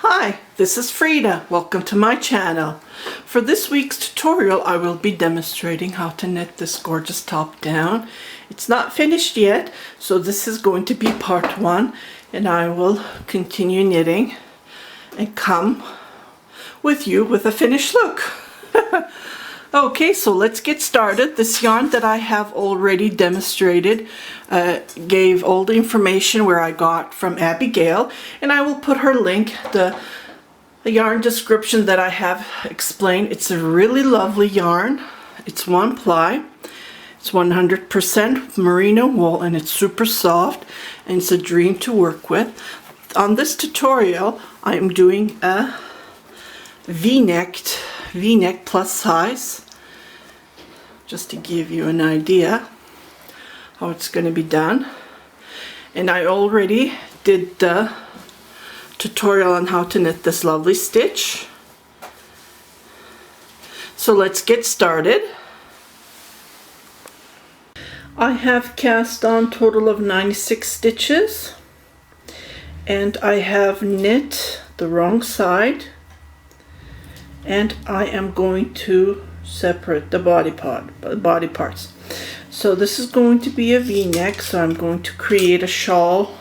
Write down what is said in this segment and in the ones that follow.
Hi, this is Frida. Welcome to my channel. For this week's tutorial, I will be demonstrating how to knit this gorgeous top down. It's not finished yet, so this is going to be part one, and I will continue knitting and come with you with a finished look. Okay, so let's get started. This yarn that I have already demonstrated gave all the information where I got from Abigail, and I will put her link, the yarn description that I have explained. It's a really lovely yarn. It's one ply. It's 100% merino wool, and it's super soft, and it's a dream to work with. On this tutorial, I am doing a V-neck plus size, just to give you an idea how it's going to be done. And I already did the tutorial on how to knit this lovely stitch. So let's get started. I have cast on total of 96 stitches, and I have knit the wrong side, and I am going to separate the body parts. So this is going to be a V-neck, so I'm going to create a shawl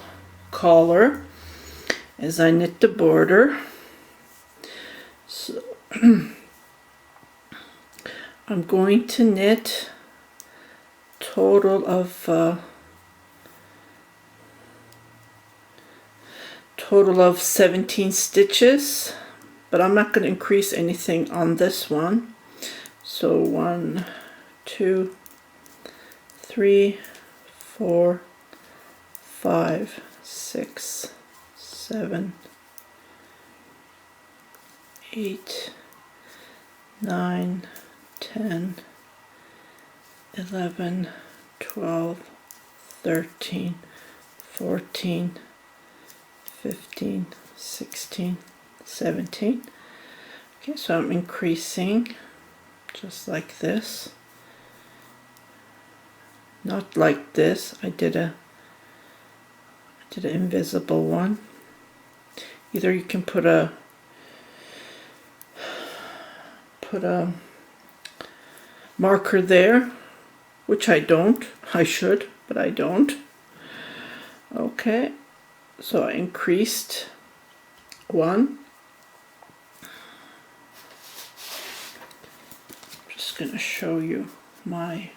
collar as I knit the border. So I'm going to knit total of 17 stitches, but I'm not going to increase anything on this one. So 1, 2, 3, 4, 5, 6, 7, 8, 9, 10, 11, 12, 13, 14, 15, 16, 17. Okay, so I'm increasing just like this. Not like this. I did an invisible one. Either you can put a marker there, which I don't. I should, but I don't. Okay, so I increased one. Going to show you my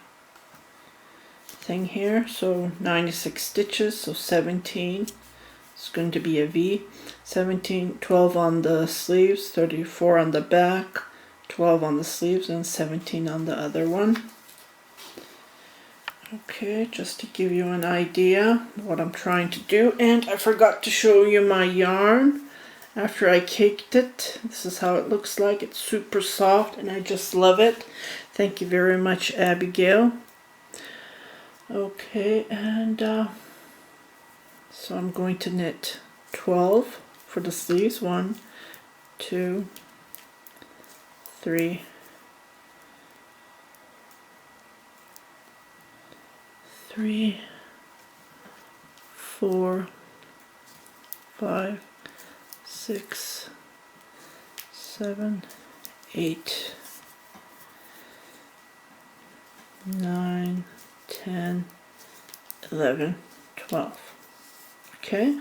thing here. So 96 stitches, so 17 is going to be a V. 17, 12 on the sleeves, 34 on the back, 12 on the sleeves, and 17 on the other one. Okay, just to give you an idea what I'm trying to do. And I forgot to show you my yarn. After I caked it, this is how it looks like. It's super soft, and I just love it. Thank you very much, Abigail. Okay, and so I'm going to knit 12 for the sleeves. 1, 2, 3, 4, 5, 6, 7, 8, 9, 10, 11, 12. Okay,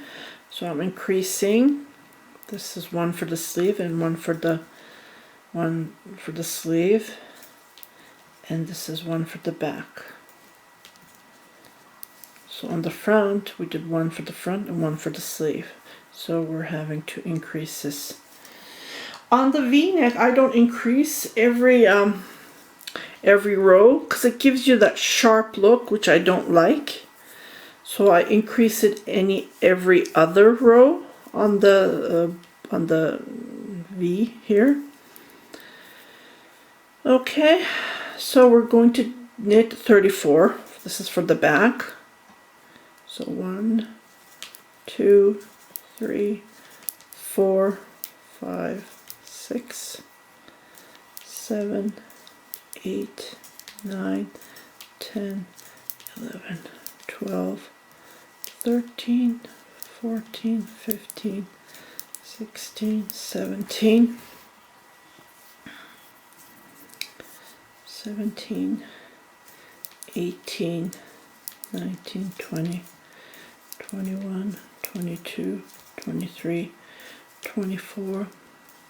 so I'm increasing. This is one for the sleeve and one for the sleeve, and this is one for the back. So on the front, we did one for the front and one for the sleeve. So we're having to increase this. On the V-neck, I don't increase every row because it gives you that sharp look, which I don't like. So I increase it every other row on the V here. Okay, so we're going to knit 34. This is for the back. So 1, 2, 3, 4, 5, 6, 7, 8, 9, 10, 11, 12, 13, 14, 15, 16, 17, 17, 18, 19, 20, 21, 22, 23, 24,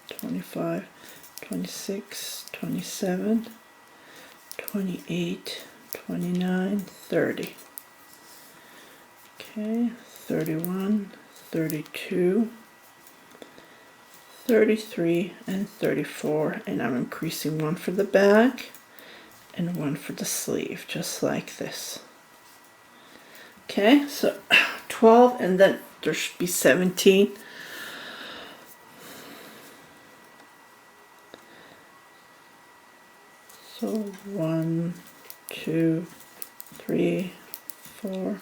25, 26, 27, 28, 29, 30. Okay, 31, 32, 33, and 34. And I'm increasing one for the back and one for the sleeve, just like this. Okay, so 12, and then there should be 17. So 1, 2, 3, 4,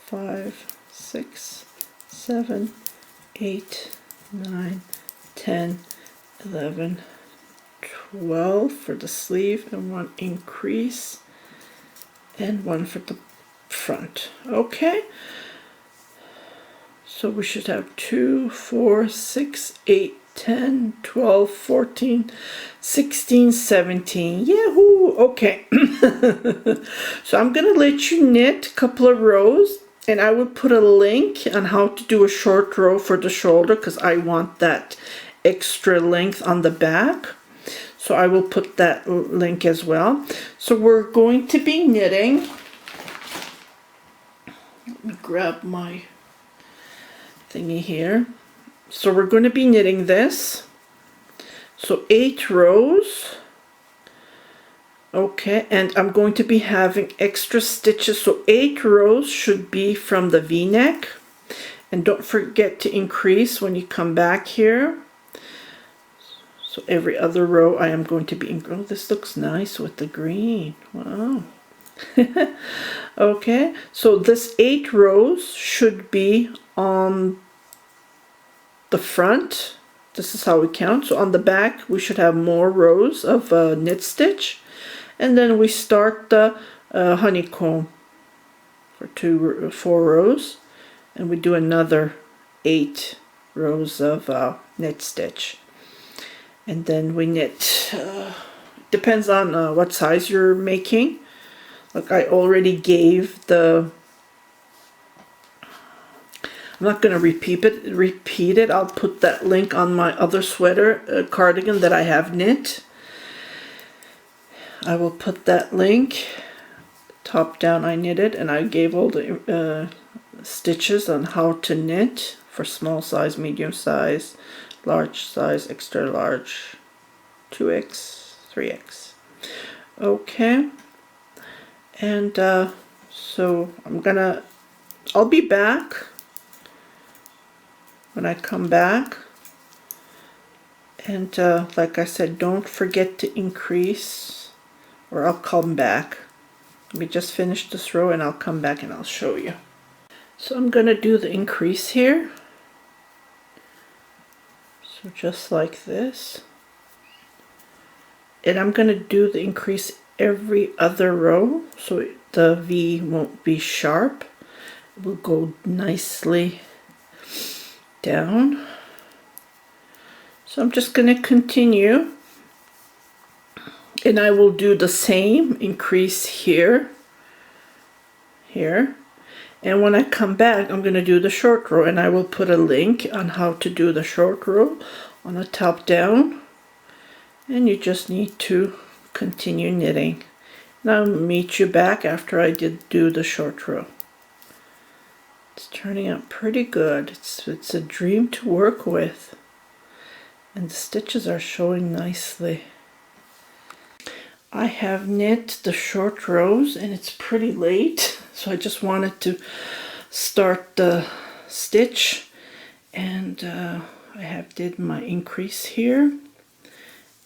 5, 6, 7, 8, 9, 10, 11, 12 for the sleeve, and one increase and one for the front. Okay, so we should have 2, 4, 6, 8, 10, 12, 14, 16, 17. Yahoo! Okay. So I'm gonna let you knit a couple of rows, and I will put a link on how to do a short row for the shoulder, because I want that extra length on the back. So I will put that link as well. So we're going to be knitting. Let me grab my thingy here. So we're going to be knitting this. So 8 rows. Okay, and I'm going to be having extra stitches. So 8 rows should be from the V-neck. And don't forget to increase when you come back here. So every other row I am going to be, oh, this looks nice with the green. Wow. Okay, so this 8 rows should be on the front. This is how we count. So on the back we should have more rows of knit stitch, and then we start the honeycomb for 4 rows, and we do another 8 rows of knit stitch, and then we knit. Depends on what size you're making. Like I already gave the, I'm not going to repeat it. I'll put that link on my other sweater cardigan that I have knit. I will put that link. Top down I knitted, and I gave all the stitches on how to knit for small size, medium size, large size, extra large, 2x, 3x. Okay. And so I'll be back when I come back. And like I said, don't forget to increase, or I'll come back. Let me just finish this row and I'll come back and I'll show you. So I'm going to do the increase here. So just like this. And I'm going to do the increase every other row, so the V won't be sharp. It will go nicely down. So I'm just going to continue, and I will do the same increase here, and when I come back I'm going to do the short row, and I will put a link on how to do the short row on the top down, and you just need to continue knitting. And I'll meet you back after I do the short row. It's turning out pretty good. It's a dream to work with, and the stitches are showing nicely. I have knit the short rows, and it's pretty late, so I just wanted to start the stitch, and I have did my increase here.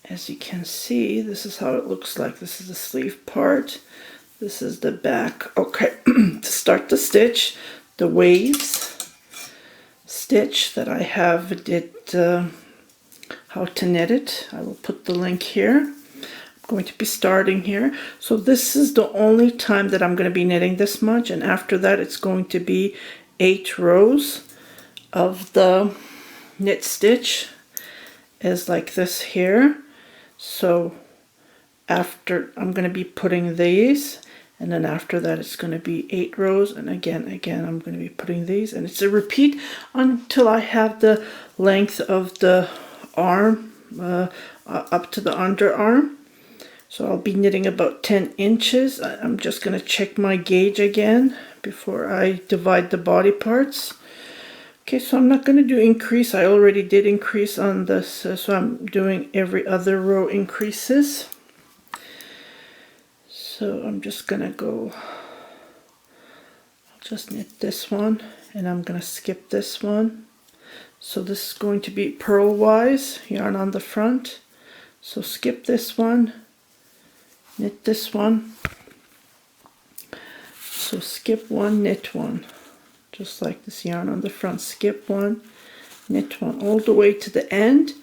As you can see, this is how it looks like. This is the sleeve part. This is the back. Okay, to start the stitch, the waves stitch that I have did how to knit it. I will put the link here. I'm going to be starting here. So this is the only time that I'm going to be knitting this much, and after that it's going to be 8 rows of the knit stitch is like this here. So after, I'm going to be putting these, and then after that it's going to be 8 rows, and again I'm going to be putting these, and it's a repeat until I have the length of the arm up to the underarm. So I'll be knitting about 10 inches. I'm just going to check my gauge again before I divide the body parts. Okay, so I'm not going to do increase. I already did increase on this, so I'm doing every other row increases. So I'm just going to go, I'll just knit this one, and I'm going to skip this one. So this is going to be purlwise, yarn on the front. So skip this one, knit this one. So skip one, knit one. Just like this, yarn on the front, skip one, knit one, all the way to the end.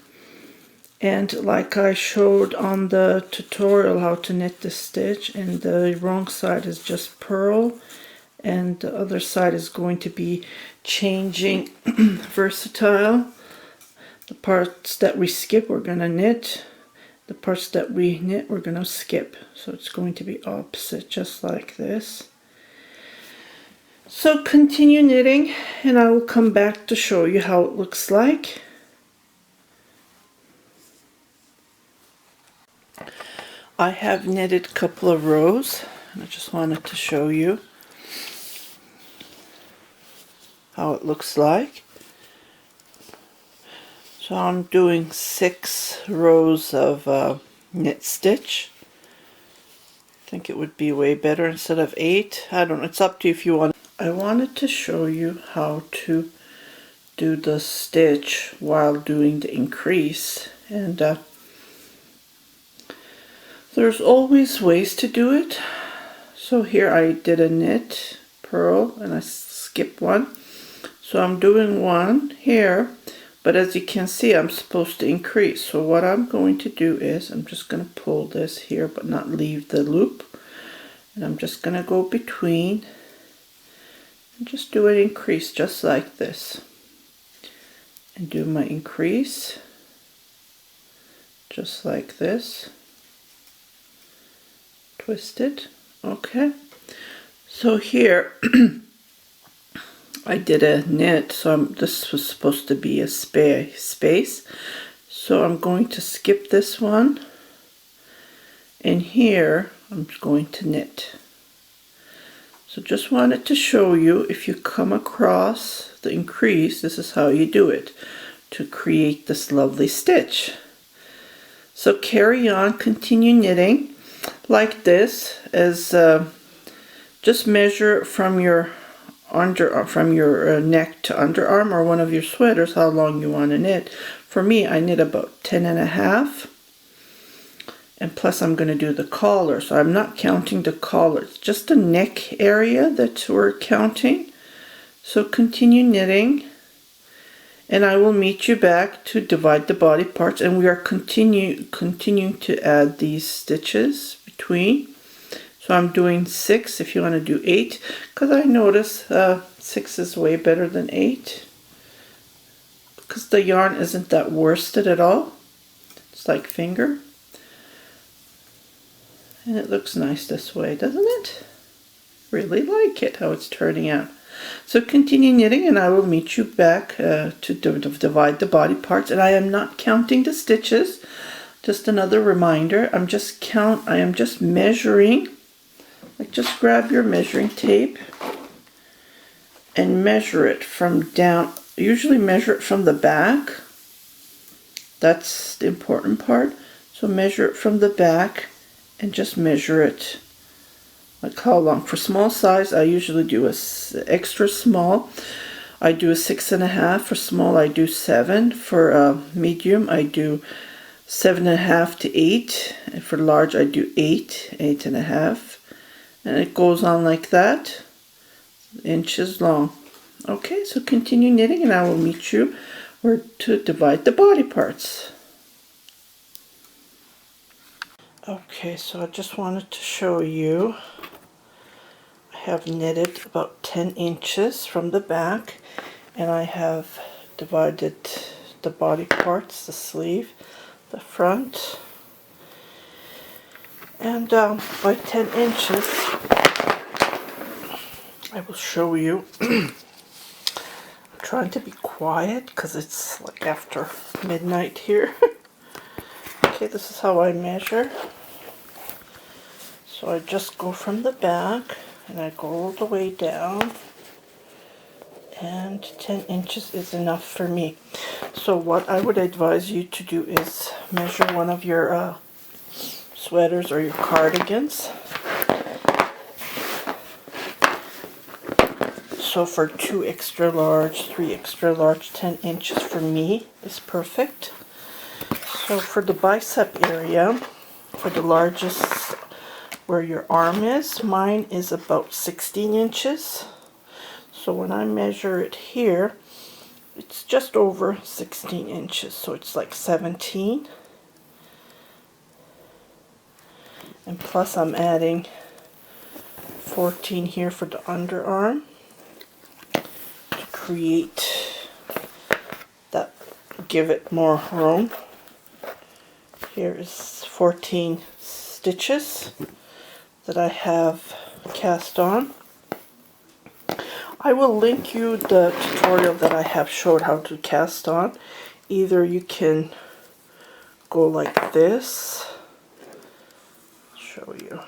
And like I showed on the tutorial how to knit the stitch, and the wrong side is just purl, and the other side is going to be changing versatile. The parts that we skip we're going to knit, the parts that we knit we're going to skip. So it's going to be opposite, just like this. So continue knitting, and I will come back to show you how it looks like. I have knitted a couple of rows, and I just wanted to show you how it looks like. So I'm doing 6 rows of knit stitch. I think it would be way better instead of 8. I don't know, it's up to you if you want. I wanted to show you how to do the stitch while doing the increase, and there's always ways to do it. So here I did a knit, purl, and I skipped one. So I'm doing one here, but as you can see I'm supposed to increase. So what I'm going to do is I'm just going to pull this here but not leave the loop, and I'm just going to go between and just do an increase just like this, and do my increase just like this. Twist it. Okay, so here I did a knit, so this was supposed to be a space, so I'm going to skip this one, and here I'm going to knit. So just wanted to show you, if you come across the increase, this is how you do it to create this lovely stitch. So carry on, continue knitting like this, as just measure from your neck to underarm, or one of your sweaters, how long you want to knit. For me, I knit about 10.5, and plus I'm going to do the collar, so I'm not counting the collar, it's just the neck area that we're counting. So continue knitting, and I will meet you back to divide the body parts, and we are continuing to add these stitches between. So I'm doing 6, if you want to do 8, because I notice 6 is way better than 8, because the yarn isn't that worsted at all. It's like finger, and it looks nice this way, doesn't it? Really like it, how it's turning out. So continue knitting, and I will meet you back to divide the body parts. And I am not counting the stitches, just another reminder. I am just measuring. Like, just grab your measuring tape and measure it from down. Usually measure it from the back. That's the important part. So measure it from the back and just measure it. Like how long. For small size, I usually do a extra small. I do a 6.5. For small, I do 7. For medium, I do 7.5 to 8. And for large, I do 8, 8.5. And it goes on like that, inches long. Okay, so continue knitting, and I will meet you to divide the body parts. Okay, so I just wanted to show you, I have knitted about 10 inches from the back, and I have divided the body parts, the sleeve, the front, and by 10 inches I will show you. I'm trying to be quiet because it's like after midnight here. Okay, this is how I measure. So I just go from the back and I go all the way down, and 10 inches is enough for me. So what I would advise you to do is measure one of your sweaters or your cardigans. So for 2 extra large, 3 extra large, 10 inches for me is perfect. So for the bicep area, for the largest where your arm is, mine is about 16 inches. So when I measure it here, it's just over 16 inches. So it's like 17. And plus I'm adding 14 here for the underarm to create that, give it more room. Here is 14 stitches that I have cast on. I will link you the tutorial that I have showed how to cast on. Either you can go like this. I'll show you.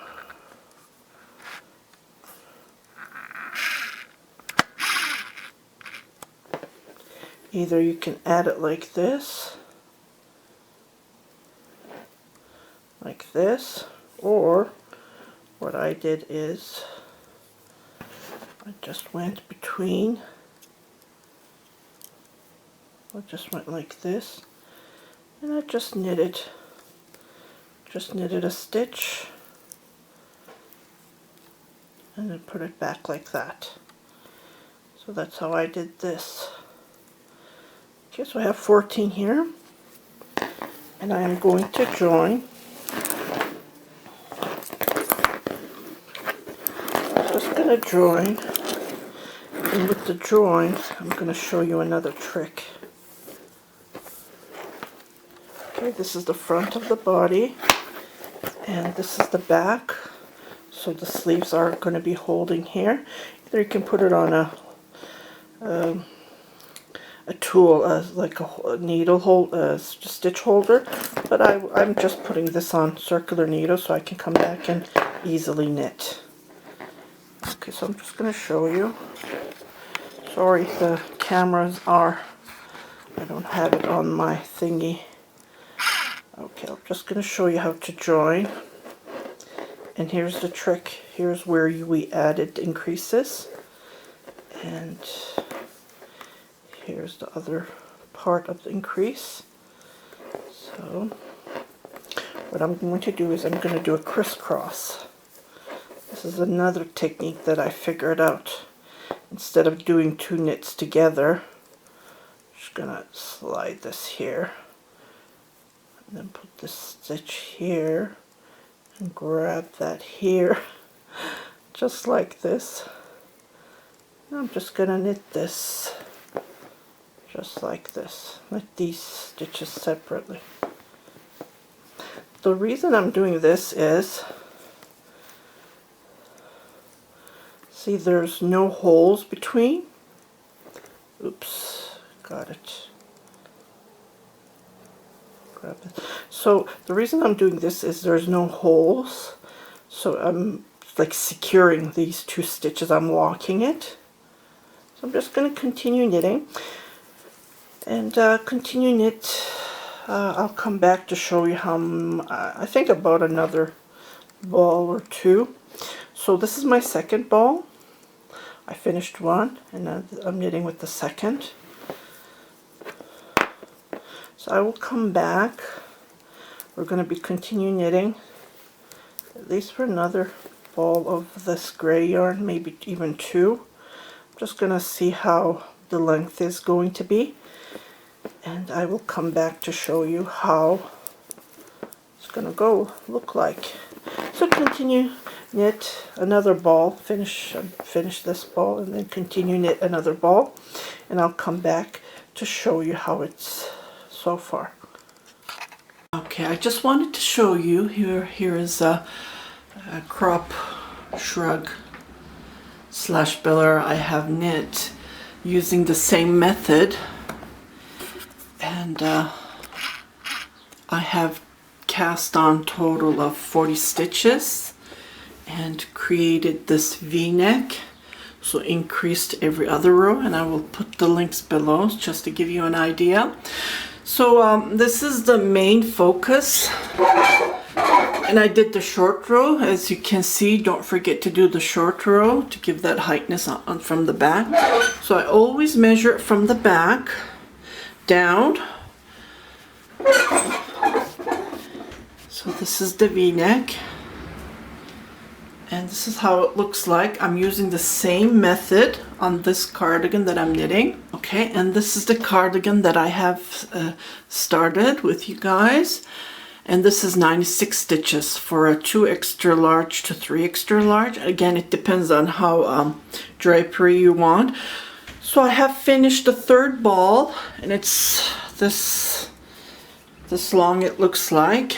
Either you can add it like this, or what I did is I just went between, I just went like this, and I just knitted a stitch, and then put it back like that. So that's how I did this. Okay, so I have 14 here, and I am going to join. Just going to join, and with the join, I'm going to show you another trick. Okay, this is the front of the body, and this is the back. So the sleeves are going to be holding here. Either you can put it on a tool, like a needle hold, stitch holder, but I'm just putting this on circular needle so I can come back and easily knit. Okay, so I'm just going to show you. Sorry, the cameras are, I don't have it on my thingy. Okay, I'm just going to show you how to join. And here's the trick. Here's where we added increases. And here's the other part of the increase. So what I'm going to do is I'm going to do a crisscross. This is another technique that I figured out. Instead of doing 2 knits together, I'm just going to slide this here, and then put this stitch here, and grab that here, just like this. And I'm just going to knit this, just like this. Knit these stitches separately. The reason I'm doing this is, see, there's no holes between. Oops, got it. Grab it. So the reason I'm doing this is there's no holes. So I'm like securing these 2 stitches. I'm locking it. So I'm just going to continue knitting. And continue knit. I'll come back to show you how, I think about another ball or 2. So this is my second ball. I finished one, and I'm knitting with the second. So I will come back. We're going to be continue knitting, at least for another ball of this gray yarn, maybe even 2. I'm just going to see how the length is going to be, and I will come back to show you how it's going to look like. So continue knit another ball, finish this ball, and then continue knit another ball, and I'll come back to show you how it's so far. Okay, I just wanted to show you, here is a crop shrug / Bolero I have knit using the same method, and I have cast on total of 40 stitches and created this V-neck, so increased every other row, and I will put the links below just to give you an idea. So this is the main focus, and I did the short row. As you can see, don't forget to do the short row to give that heightness on from the back. So I always measure it from the back down. So this is the V-neck, and this is how it looks like. I'm using the same method on this cardigan that I'm knitting. Okay, and this is the cardigan that I have started with you guys, and this is 96 stitches for a 2 extra large to 3 extra large. Again, it depends on how drapery you want. So I have finished the third ball, and it's this long it looks like.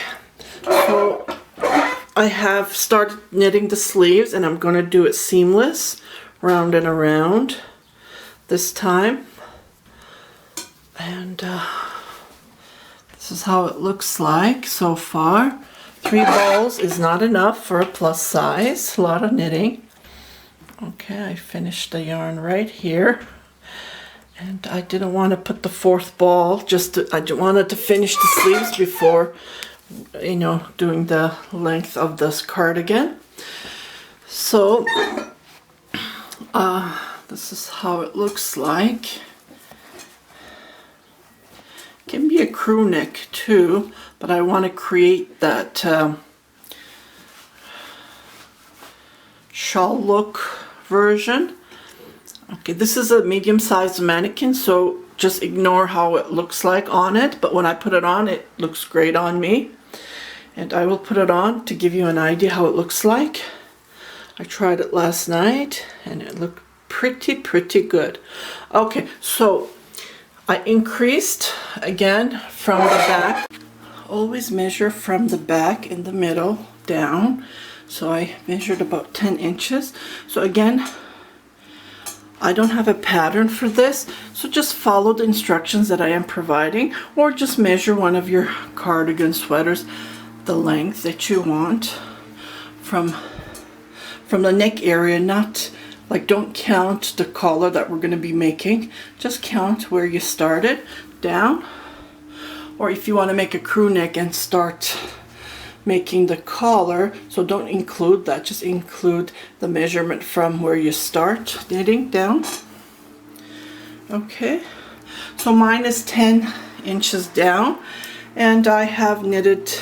So I have started knitting the sleeves, and I'm going to do it seamless, round and around this time. And this is how it looks like so far. 3 balls is not enough for a plus size, a lot of knitting. Okay, I finished the yarn right here. And I didn't want to put the 4th ball, I wanted to finish the sleeves before, you know, doing the length of this cardigan. So this is how it looks like. Can be a crew neck too, but I want to create that shawl look version. Okay, this is a medium-sized mannequin, so just ignore how it looks like on it, but when I put it on, it looks great on me. And I will put it on to give you an idea how it looks like. I tried it last night, and it looked pretty good. Okay, so I increased again from the back. Always measure from the back in the middle down. So I measured about 10 inches. So again, I don't have a pattern for this, so just follow the instructions that I am providing, or just measure one of your cardigan sweaters the length that you want from the neck area. Not like, don't count the collar that we're going to be making, just count where you started down. Or if you want to make a crew neck and start making the collar, so don't include that, just include the measurement from where you start knitting down. Okay, so mine is 10 inches down, and I have knitted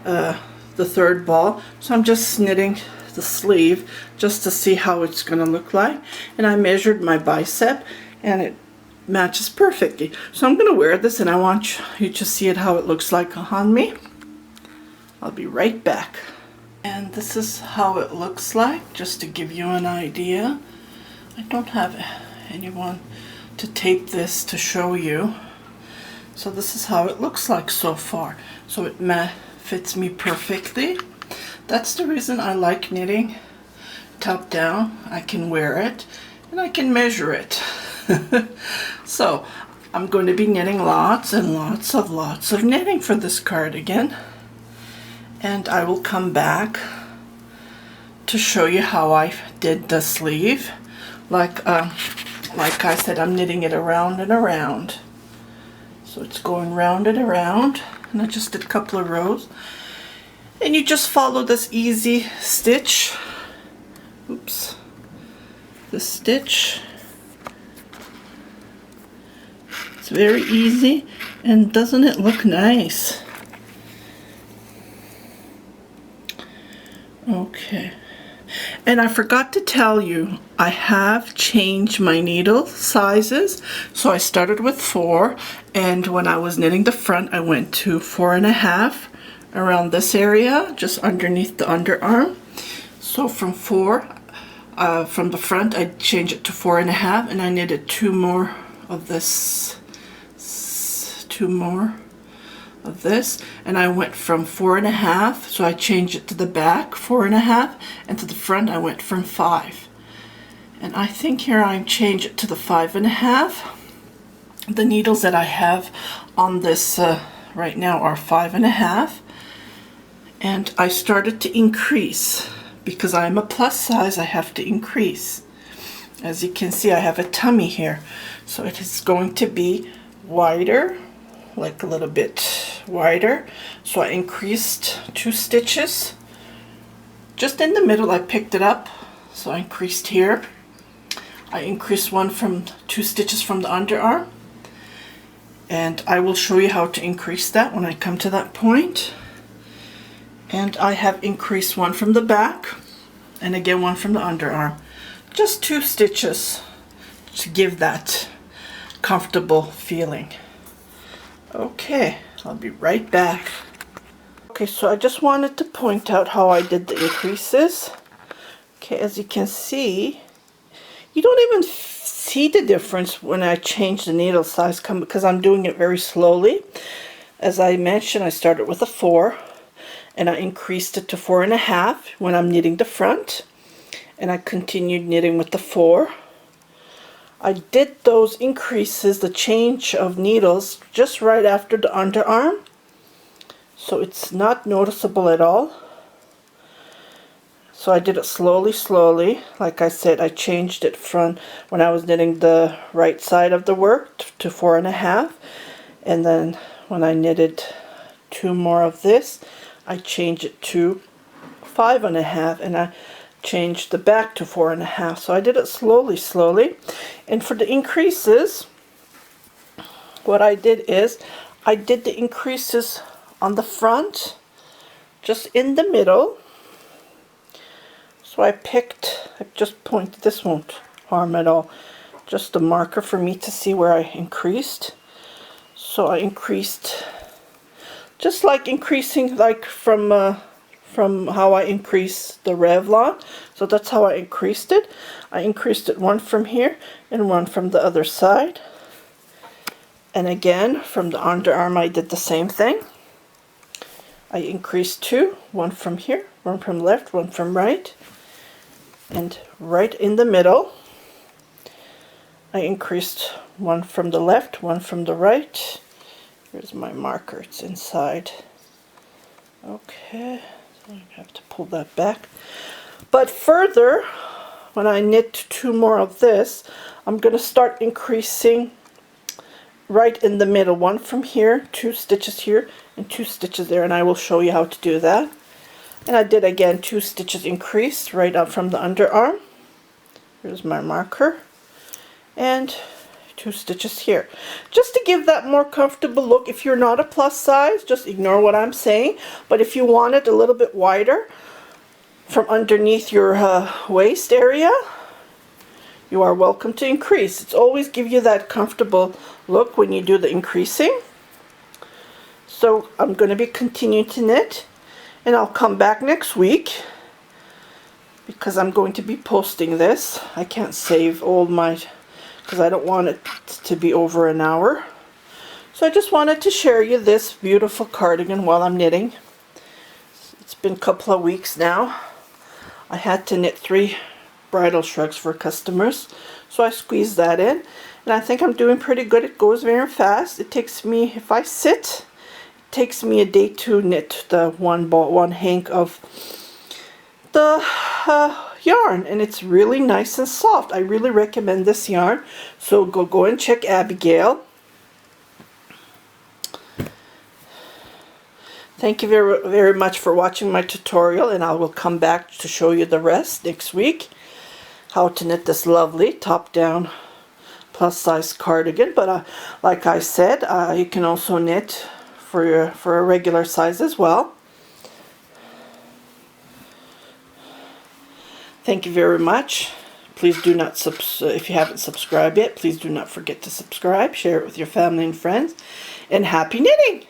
the 3rd ball, so I'm just knitting the sleeve just to see how it's going to look like. And I measured my bicep, and it matches perfectly. So I'm going to wear this, and I want you to see it how it looks like on me. I'll be right back. And this is how it looks like, just to give you an idea. I don't have anyone to tape this to show you. So this is how it looks like so far. So it fits me perfectly. That's the reason I like knitting top down. I can wear it, and I can measure it. So I'm going to be knitting lots and lots of knitting for this cardigan. And I will come back to show you how I did the sleeve. Like I said, I'm knitting it around and around. So it's going round and around, and I just did a couple of rows. And you just follow this easy stitch. Oops. The stitch. It's very easy, and doesn't it look nice? Okay, and I forgot to tell you, I have changed my needle sizes. So I started with 4, and when I was knitting the front, I went to 4.5 around this area, just underneath the underarm. So from 4, from the front, I changed it to 4.5, and I knitted 2 more of this, 2 more of this, and I went from 4.5, so I changed it to the back 4.5, and to the front I went from 5. And I think here I change it to the 5.5. The needles that I have on this right now are 5.5, and I started to increase because I'm a plus size. I have to increase. As you can see, I have a tummy here, so it is going to be wider, like a little bit wider. So I increased 2 stitches just in the middle. I picked it up, so I increased here. I increased 2 stitches from the underarm, and I will show you how to increase that when I come to that point. And I have increased 1 from the back, and again 1 from the underarm. Just 2 stitches to give that comfortable feeling. Okay, I'll be right back. Okay, so I just wanted to point out how I did the increases. Okay, as you can see, you don't even see the difference when I change the needle size because I'm doing it very slowly. As I mentioned, I started with a 4, and I increased it to 4.5 when I'm knitting the front, and I continued knitting with the 4. I did those increases, the change of needles, just right after the underarm, so it's not noticeable at all. So I did it slowly. Like I said, I changed it from when I was knitting the right side of the work to 4.5, and then when I knitted 2 more of this, I changed it to 5.5, and I changed the back to 4.5. So I did it slowly. And for the increases, what I did is I did the increases on the front, just in the middle. So I just pointed, this won't harm at all, just a marker for me to see where I increased. So I increased, just like increasing like from how I increased the Revlon. So that's how I increased it. I increased it 1 from here and 1 from the other side. And again, from the underarm I did the same thing. I increased 2, 1 from here, 1 from left, 1 from right. And right in the middle, I increased 1 from the left, 1 from the right. Here's my marker, it's inside. Okay, so I have to pull that back. But further, when I knit 2 more of this, I'm going to start increasing right in the middle. 1 from here, 2 stitches here, and 2 stitches there, and I will show you how to do that. And I did again 2 stitches increase right up from the underarm. Here's my marker. And 2 stitches here. Just to give that more comfortable look. If you're not a plus size, just ignore what I'm saying. But if you want it a little bit wider from underneath your waist area, you are welcome to increase. It's always give you that comfortable look when you do the increasing. So I'm going to be continuing to knit. And I'll come back next week because I'm going to be posting this. I can't save all my, because I don't want it to be over an hour. So I just wanted to share you this beautiful cardigan while I'm knitting. It's been a couple of weeks now. I had to knit 3 bridal shrugs for customers, so I squeezed that in. And I think I'm doing pretty good. It goes very fast. It takes me, if I sit, takes me a day to knit the one hank of the yarn, and it's really nice and soft. I really recommend this yarn, so go and check Abigail. Thank you very much for watching my tutorial, and I will come back to show you the rest next week, how to knit this lovely top down plus size cardigan. But like I said, you can also knit for a regular size as well. Thank you very much. Please do not if you haven't subscribed yet, please do not forget to subscribe, share it with your family and friends, and happy knitting!